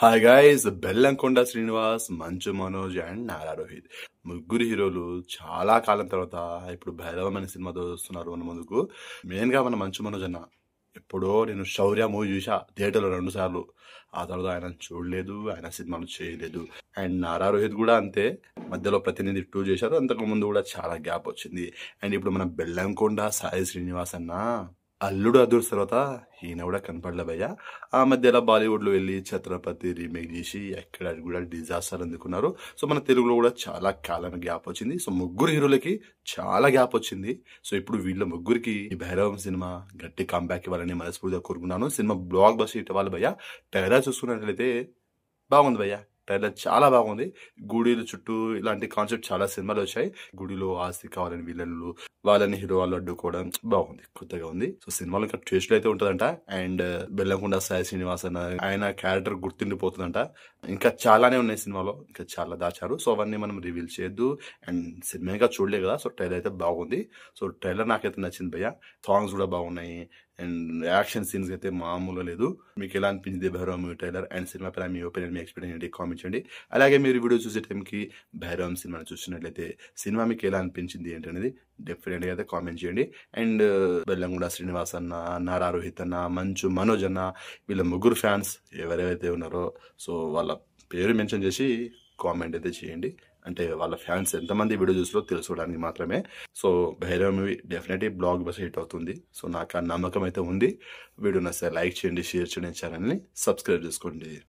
Hi guys, Bellamkonda Srinivas, Manchu Manoj and Nara Rohit ముగ్గురు హీరోలు చాలా కాలం తర్వాత ఇప్పుడు భైరవం అనే సినిమాతో వస్తున్నారు మన ముందుకు. మెయిన్ గా మన మంచు మనోజ్ అన్న ఎప్పుడో నేను శౌర్య మూవీ చూసా థియేటర్లో 2 సార్లు. ఆ తర్వాత ఆయన చూడలేదు, ఆయన సినిమాలు చేయలేదు. అండ్ నారా రోహిత్ కూడా అంతే, మధ్యలో ప్రతినిధి 2 చేశారు, అంతకు ముందు కూడా చాలా గ్యాప్ వచ్చింది. అండ్ ఇప్పుడు మన బెల్లంకొండ సాయి శ్రీనివాస్ అన్న అల్లుడు అదుర్స్ తర్వాత ఈయన కూడా కనపడలే భయ్య. ఆ మధ్యలో బాలీవుడ్ లో వెళ్ళి ఛత్రపతి రీమేక్ చేసి ఎక్కడ కూడా డిజాస్టర్ అందుకున్నారు. సో మన తెలుగులో కూడా చాలా కాలం గ్యాప్ వచ్చింది. సో ముగ్గురు హీరోలకి చాలా గ్యాప్ వచ్చింది. సో ఇప్పుడు వీళ్ళ ముగ్గురికి ఈ భైరవం సినిమా గట్టి కంబ్యాక్ ఇవ్వాలని మనస్ఫూర్తిగా కోరుకున్నాను. సినిమా బ్లాక్ బస్టర్ హిట్ అవ్వాలి భయ్య. ట్రైలర్ చూసుకున్నట్లయితే బాగుంది భయ్య, ట్రైలర్ చాలా బాగుంది. గుడిల చుట్టూ ఇలాంటి కాన్సెప్ట్ చాలా సినిమాలు వచ్చాయి. గుడిలో ఆస్తి కావాలని విలన్లు, వాళ్ళని హీరో వాళ్ళు అడ్డుకోవడం బాగుంది, కొత్తగా ఉంది. సో సినిమాలో ఇంకా ట్విస్ట్ అయితే ఉంటుందంట. అండ్ బెల్లంకొండ సాయి శ్రీనివాస్ అన్న ఆయన క్యారెక్టర్ గుర్తుండిపోతుందంట. ఇంకా చాలానే ఉన్నాయి సినిమాలో, ఇంకా చాలా దాచారు. సో అవన్నీ మనం రివీల్ చేయొద్దు. అండ్ సినిమా ఇంకా చూడలే కదా, సో ట్రైలర్ అయితే బాగుంది. సో ట్రైలర్ నాకైతే నచ్చింది భయ్య. సాంగ్స్ కూడా బాగున్నాయి అండ్ యాక్షన్ సీన్స్ అయితే మామూలుగా లేదు. మీకు ఎలా అనిపించింది భైరవం ట్రైలర్ అండ్ సినిమా పైన మీ ఒపీనియన్, మీ ఎక్స్పీరియన్స్ ఏంటి కామెంట్ చేయండి. అలాగే మీరు వీడియో చూసే టైంకి భైరవం సినిమాని చూసినట్లయితే సినిమా మీకు ఎలా అనిపించింది ఏంటి అనేది డెఫినెట్గా అయితే కామెంట్ చేయండి. అండ్ బెల్లంకొండ శ్రీనివాస్ అన్న, నారా రోహిత్ అన్న, మంచు మనోజ్ అన్న, వీళ్ళ ముగ్గురు ఫ్యాన్స్ ఎవరైతే ఉన్నారో సో వాళ్ళ పేరు మెన్షన్ చేసి కామెంట్ అయితే చేయండి. అంటే వాళ్ళ ఫ్యాన్స్ ఎంతమంది వీడియో చూసారో తెలుసుకోవడానికి మాత్రమే. So Bhairava movie definitely block buster hit అవుతుంది. సో నాకు ఆ నమ్మకం అయితే ఉంది. వీడియో నచ్చితే లైక్ చేయండి, షేర్ చేయండి, ఛానల్ని సబ్స్క్రైబ్ చేసుకోండి.